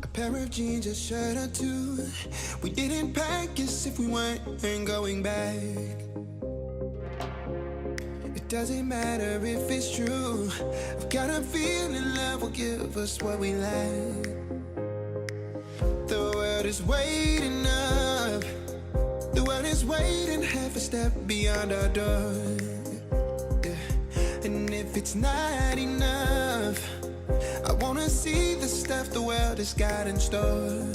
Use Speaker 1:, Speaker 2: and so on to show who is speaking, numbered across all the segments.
Speaker 1: A pair of jeans, a shirt or two. We didn't pack as if we weren't going back. It doesn't matter if it's true. I've got a feeling love will give us what we lack. The world is waiting up. The world is waiting half a step beyond our door. Yeah. And if it's not enough, I wanna see the stuff the world has got in store.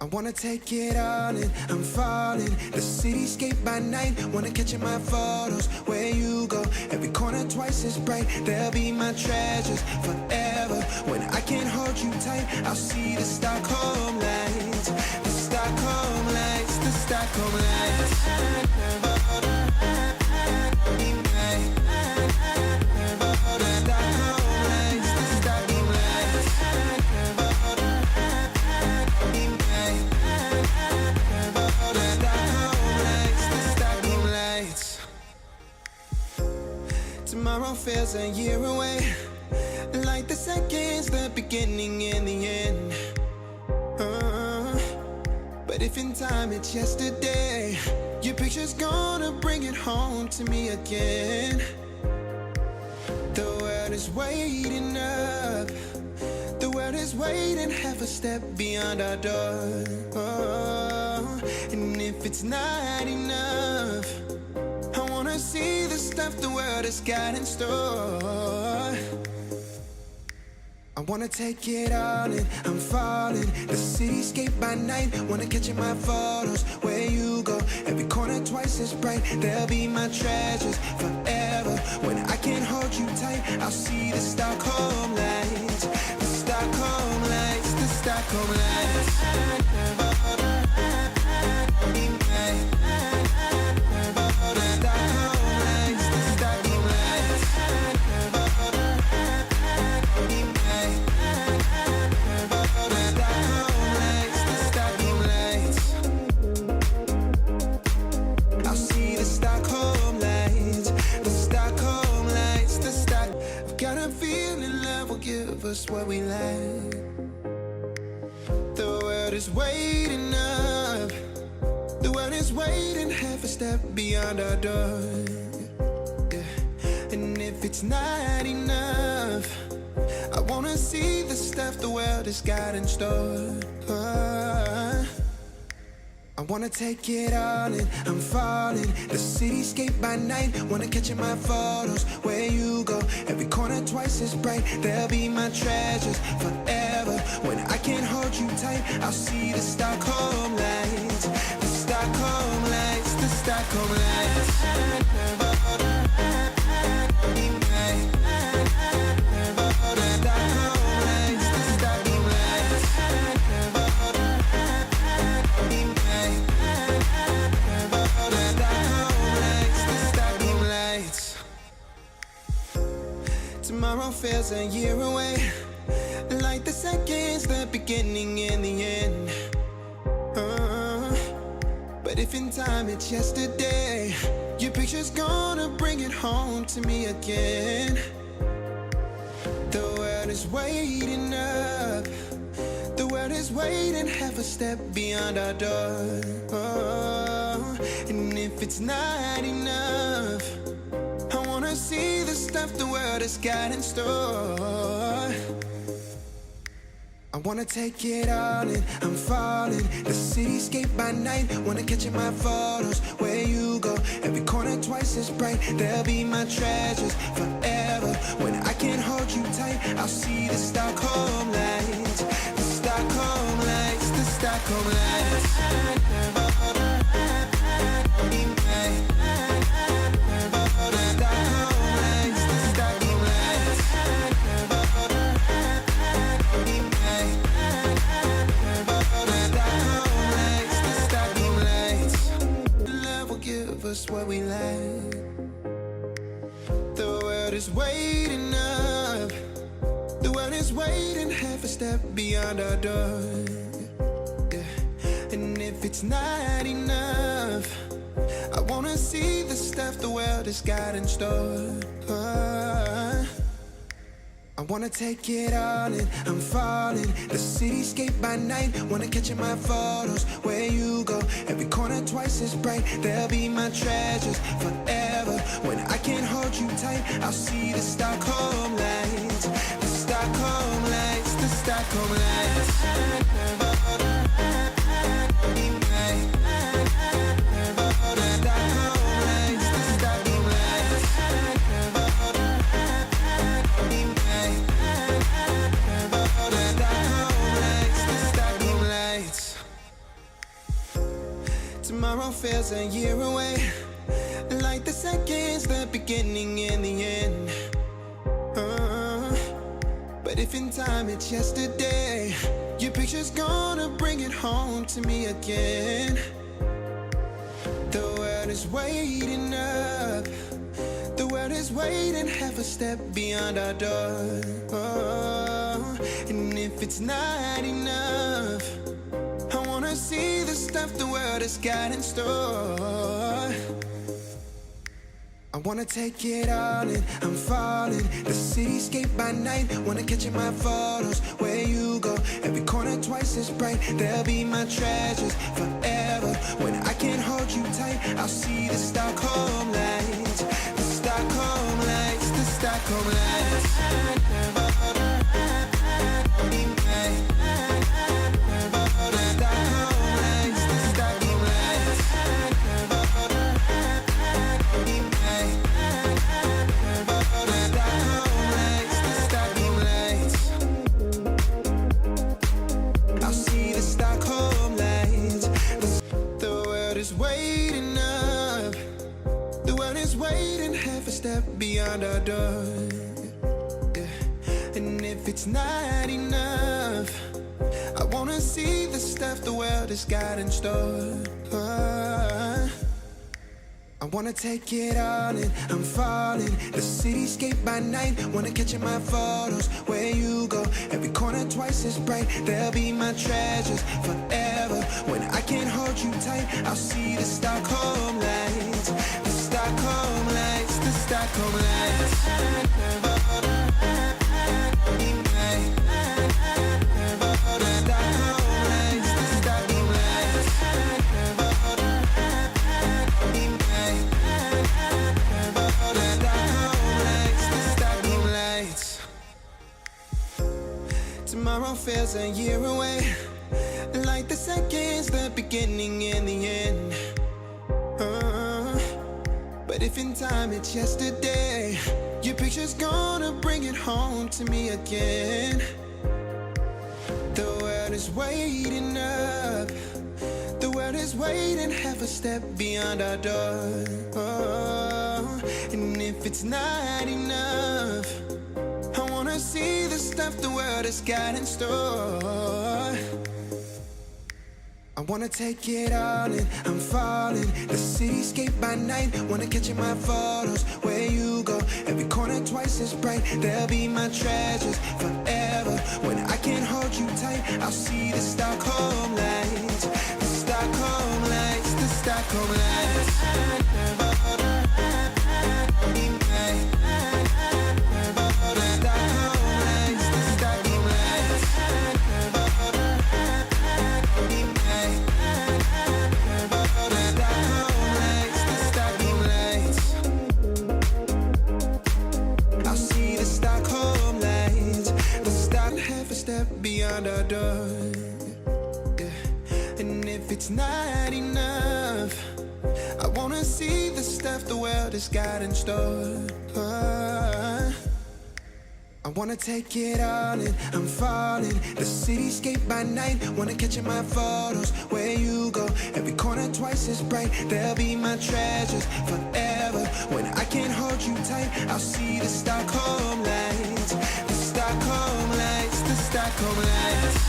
Speaker 1: I wanna take it all in, I'm falling. The cityscape by night, wanna catch in my photos. Where you go, every corner twice as bright. They'll be my treasures forever. When I can't hold you tight, I'll see the Stockholm lights. The Stockholm lights, the Stockholm lights. Tomorrow feels a year away, like the seconds, the beginning and the end. But if in time it's yesterday, your picture's gonna bring it home to me again. The world is waiting up. The world is waiting half a step beyond our door. And if it's not enough, I wanna see the stuff the world has got in store. I wanna take it all in, I'm falling. The cityscape by night, wanna catch in my photos. Where you go, every corner twice as bright. They'll be my treasures forever. When I can't hold you tight, I'll see the Stockholm lights. The Stockholm lights, the Stockholm lights. What we lack. The world is waiting up. The world is waiting half a step beyond our door. Yeah. And if it's not enough, I wanna see the stuff the world has got in store. I wanna take it all in, I'm falling. The cityscape by night, wanna catch in my photos. Where you go, every corner twice as bright. They'll be my treasures forever. When I can't hold you tight, I'll see the Stockholm lights. The Stockholm lights, the Stockholm lights. Tomorrow feels a year away, like the seconds, the beginning and the end. But if in time it's yesterday, your picture's gonna bring it home to me again. The world is waiting up. The world is waiting half a step beyond our door. And if it's not enough, I wanna see the stuff the world has got in store. I wanna take it all in, I'm falling. The cityscape by night, wanna catch in my photos. Where you go, every corner twice as bright. They'll be my treasures forever. When I can't hold you tight, I'll see the Stockholm lights. The Stockholm lights, the Stockholm lights. What we lack. The world is waiting up. The world is waiting half a step beyond our door. Yeah. And if it's not enough, I wanna see the stuff the world has got in store. I wanna take it all in, I'm falling. The cityscape by night, wanna catch in my photos. Where you go, every corner twice as bright. They'll be my treasures forever. When I can't hold you tight, I'll see the Stockholm lights. The Stockholm lights, the Stockholm lights. Tomorrow feels a year away, like the seconds, the beginning and the end. But if in time it's yesterday, your picture's gonna bring it home to me again. The world is waiting up, the world is waiting half a step beyond our door. And if it's not enough, I wanna see the stuff the world has got in store. I wanna take it all in, I'm falling. The cityscape by night, wanna catch in my photos. Where you go, every corner twice as bright. They'll be my treasures forever. When I can't hold you tight, I'll see the Stockholm lights. The Stockholm lights, the Stockholm lights. Beyond our door, yeah. And if it's not enough, I wanna see the stuff the world has got in store. I wanna take it all in, I'm falling. The cityscape by night, wanna catch in my photos. Where you go, every corner twice as bright. They'll be my treasures forever. When I can't hold you tight, I'll see the Stockholm lights. The Stockholm lights, the Stockholm lights. Tomorrow feels a year away, like the seconds, the beginning and the end. But if in time it's yesterday, your picture's gonna bring it home to me again. The world is waiting up, the world is waiting half a step beyond our door. And if it's not enough, I wanna see the stuff the world has got in store. I wanna take it all in, I'm falling. The cityscape by night, wanna catch in my photos. Where you go, every corner twice as bright. They'll be my treasures forever. When I can't hold you tight, I'll see the Stockholm lights. The Stockholm lights, the Stockholm lights. Beyond our door, yeah. And if it's not enough, I wanna see the stuff the world has got in store. I wanna take it all in, I'm falling. The cityscape by night, wanna catch in my photos. Where you go, every corner twice as bright. They'll be my treasures forever. When I can't hold you tight, I'll see the Stockholm lights. The Stockholm lights, the Stockholm lights.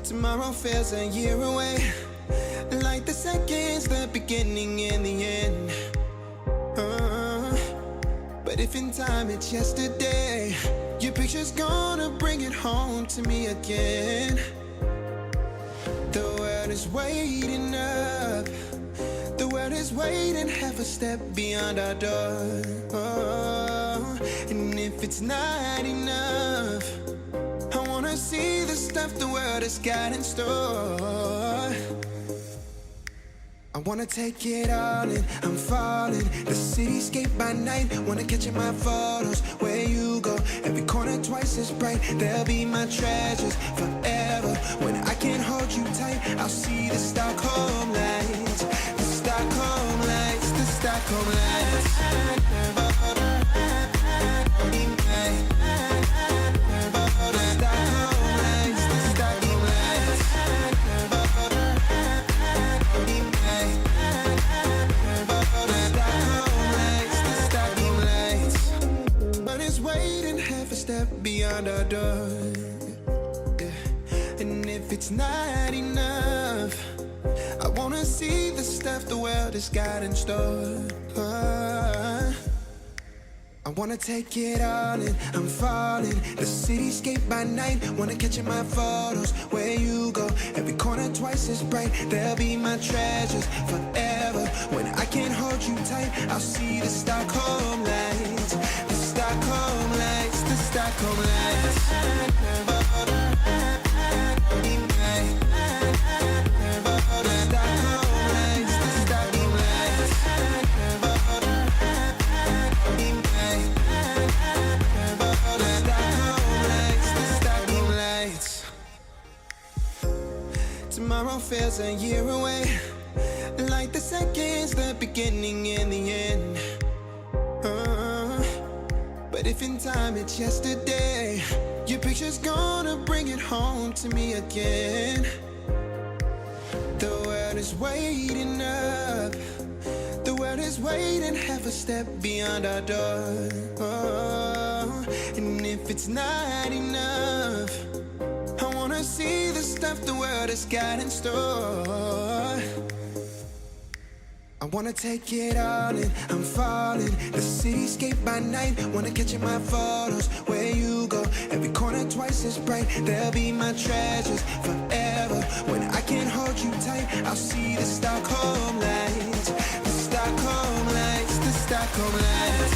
Speaker 1: Tomorrow feels a year away, like the seconds, the beginning and the end. But if in time it's yesterday, your picture's gonna bring it home to me again. The world is waiting up. The world is waiting half a step beyond our door. Oh, and if it's not enough, I wanna see the stuff the world has got in store. I wanna take it all in, I'm falling. The cityscape by night, wanna catch in my photos. Where you go, every corner twice as bright. They'll be my treasures forever. When I can't hold you tight, I'll see the Stockholm lights. The Stockholm lights, the Stockholm lights. Beyond our door, yeah. And if it's not enough, I wanna see the stuff the world has got in store. I wanna take it all in, I'm falling. The cityscape by night, wanna catch in my photos. Where you go, every corner twice as bright. They'll be my treasures forever. When I can't hold you tight, I'll see the Stockholm lights. The Stockholm lights, the Stockholm lights. Tomorrow feels a year away, like the seconds, the beginning and the end. But if in time it's yesterday, your picture's gonna bring it home to me again. The world is waiting up. The world is waiting half a step beyond our door. Oh, and if it's not enough, I wanna see the stuff the world has got in store. I wanna take it all in, I'm falling. The cityscape by night, wanna catch in my photos. Where you go, every corner twice as bright. They'll be my treasures forever. When I can't hold you tight, I'll see the Stockholm lights. The Stockholm lights, the Stockholm lights.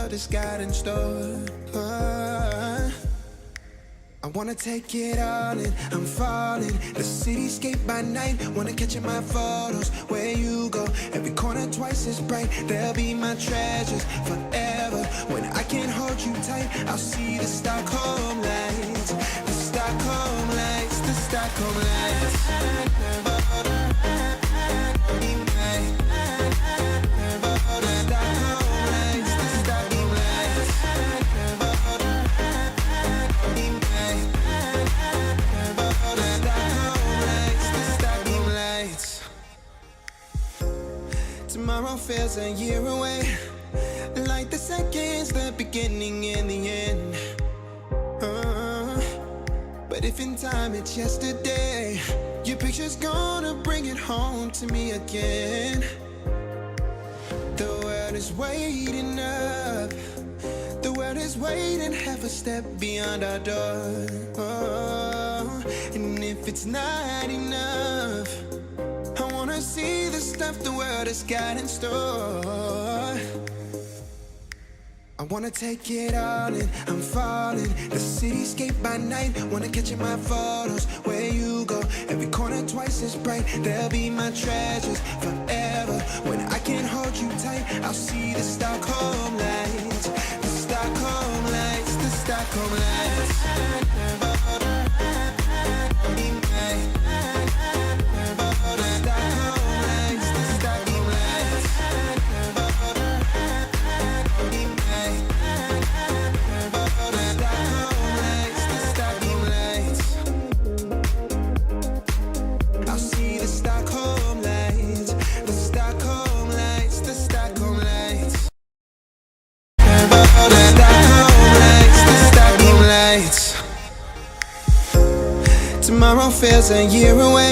Speaker 1: It's got in store. I wanna take it all in, I'm falling. The cityscape by night, wanna catch in my photos. Where you go, every corner twice as bright. They'll be my treasures forever. When I can't hold you tight, I'll see the Stockholm lights. The Stockholm lights, the Stockholm lights. Tomorrow feels a year away, like the seconds, the beginning and the end. But if in time it's yesterday, your picture's gonna bring it home to me again. The world is waiting up. The world is waiting half a step beyond our door. Oh, and if it's not enough, I wanna see the stuff the world has got in store. I wanna take it all in, I'm falling. The cityscape by night, wanna catch in my photos. Where you go, every corner twice as bright. They'll be my treasures forever. When I can't hold you tight, I'll see the Stockholm lights. The Stockholm lights, the Stockholm lights. I'll see the Stockholm lights. tomorrow feels a year away.